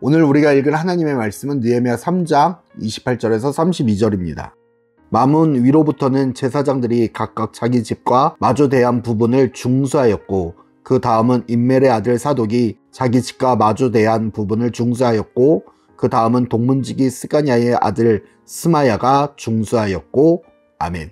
오늘 우리가 읽을 하나님의 말씀은 느헤미야 3장 28절에서 32절입니다. 마문 위로부터는 제사장들이 각각 자기 집과 마주 대한 부분을 중수하였고, 그 다음은 임멜의 아들 사독이 자기 집과 마주 대한 부분을 중수하였고, 그 다음은 동문지기 스가냐의 아들 스마야가 중수하였고. 아멘.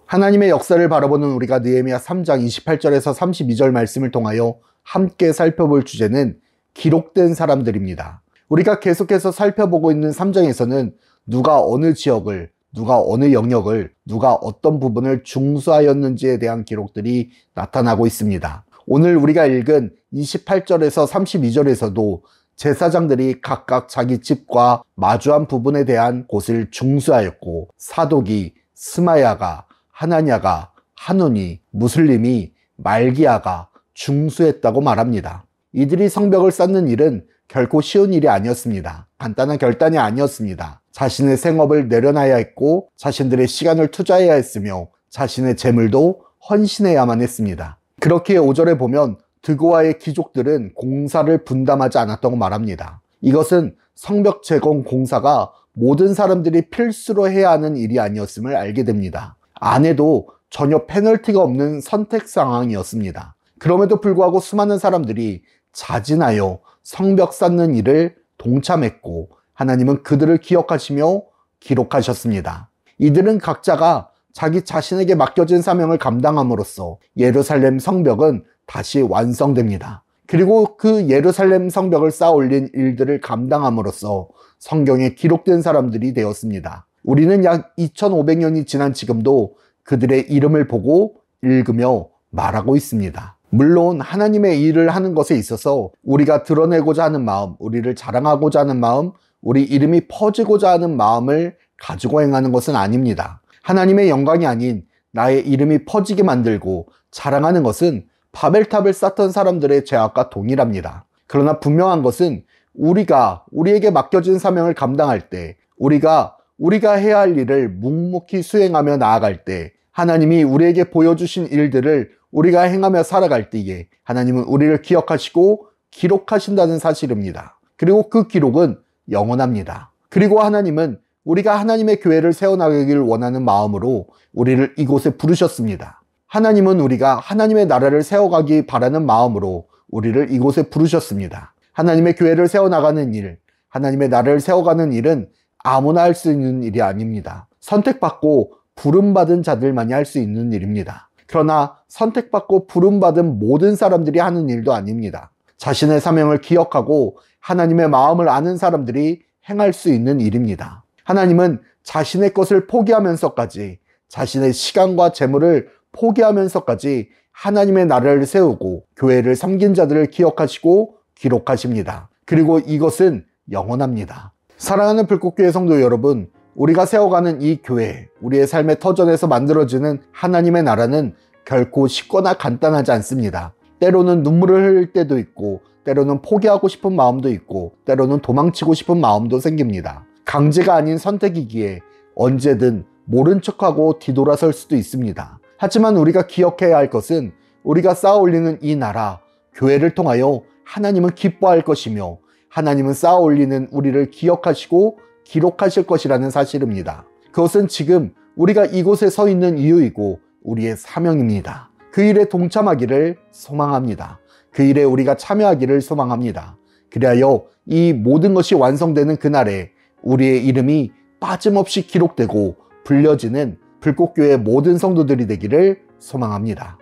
하나님의 역사를 바라보는 우리가 느헤미야 3장 28절에서 32절 말씀을 통하여 함께 살펴볼 주제는 기록된 사람들입니다. 우리가 계속해서 살펴보고 있는 3장에서는 누가 어느 지역을, 누가 어느 영역을, 누가 어떤 부분을 중수하였는지에 대한 기록들이 나타나고 있습니다. 오늘 우리가 읽은 28절에서 32절에서도 제사장들이 각각 자기 집과 마주한 부분에 대한 곳을 중수하였고, 사독이, 스마야가, 하나냐가, 하눈이, 무슬림이, 말기야가 중수했다고 말합니다. 이들이 성벽을 쌓는 일은 결코 쉬운 일이 아니었습니다. 간단한 결단이 아니었습니다. 자신의 생업을 내려놔야 했고, 자신들의 시간을 투자해야 했으며, 자신의 재물도 헌신해야만 했습니다. 그렇기에 5절에 보면 드고아의 귀족들은 공사를 분담하지 않았다고 말합니다. 이것은 성벽 재건 공사가 모든 사람들이 필수로 해야 하는 일이 아니었음을 알게 됩니다. 안 해도 전혀 페널티가 없는 선택 상황이었습니다. 그럼에도 불구하고 수많은 사람들이 자진하여 성벽 쌓는 일을 동참했고, 하나님은 그들을 기억하시며 기록하셨습니다. 이들은 각자가 자기 자신에게 맡겨진 사명을 감당함으로써 예루살렘 성벽은 다시 완성됩니다. 그리고 그 예루살렘 성벽을 쌓아 올린 일들을 감당함으로써 성경에 기록된 사람들이 되었습니다. 우리는 약 2500년이 지난 지금도 그들의 이름을 보고 읽으며 말하고 있습니다. 물론 하나님의 일을 하는 것에 있어서 우리가 드러내고자 하는 마음, 우리를 자랑하고자 하는 마음, 우리 이름이 퍼지고자 하는 마음을 가지고 행하는 것은 아닙니다. 하나님의 영광이 아닌 나의 이름이 퍼지게 만들고 자랑하는 것은 바벨탑을 쌓던 사람들의 죄악과 동일합니다. 그러나 분명한 것은 우리에게 맡겨진 사명을 감당할 때, 우리가 해야 할 일을 묵묵히 수행하며 나아갈 때, 하나님이 우리에게 보여주신 일들을 우리가 행하며 살아갈 때에 하나님은 우리를 기억하시고 기록하신다는 사실입니다. 그리고 그 기록은 영원합니다. 그리고 하나님은 우리가 하나님의 교회를 세워나가길 원하는 마음으로 우리를 이곳에 부르셨습니다. 하나님은 우리가 하나님의 나라를 세워가기 바라는 마음으로 우리를 이곳에 부르셨습니다. 하나님의 교회를 세워나가는 일, 하나님의 나라를 세워가는 일은 아무나 할 수 있는 일이 아닙니다. 선택받고 부름받은 자들만이 할 수 있는 일입니다. 그러나 선택받고 부름받은 모든 사람들이 하는 일도 아닙니다. 자신의 사명을 기억하고 하나님의 마음을 아는 사람들이 행할 수 있는 일입니다. 하나님은 자신의 것을 포기하면서까지, 자신의 시간과 재물을 포기하면서까지 하나님의 나라를 세우고 교회를 섬긴 자들을 기억하시고 기록하십니다. 그리고 이것은 영원합니다. 사랑하는 불꽃교회 성도 여러분, 우리가 세워가는 이 교회, 우리의 삶의 터전에서 만들어지는 하나님의 나라는 결코 쉽거나 간단하지 않습니다. 때로는 눈물을 흘릴 때도 있고, 때로는 포기하고 싶은 마음도 있고, 때로는 도망치고 싶은 마음도 생깁니다. 강제가 아닌 선택이기에 언제든 모른 척하고 뒤돌아설 수도 있습니다. 하지만 우리가 기억해야 할 것은 우리가 쌓아 올리는 이 나라, 교회를 통하여 하나님은 기뻐할 것이며, 하나님은 쌓아 올리는 우리를 기억하시고 기록하실 것이라는 사실입니다. 그것은 지금 우리가 이곳에 서 있는 이유이고 우리의 사명입니다. 그 일에 동참하기를 소망합니다. 그 일에 우리가 참여하기를 소망합니다. 그리하여 이 모든 것이 완성되는 그날에 우리의 이름이 빠짐없이 기록되고 불려지는 불꽃교회 모든 성도들이 되기를 소망합니다.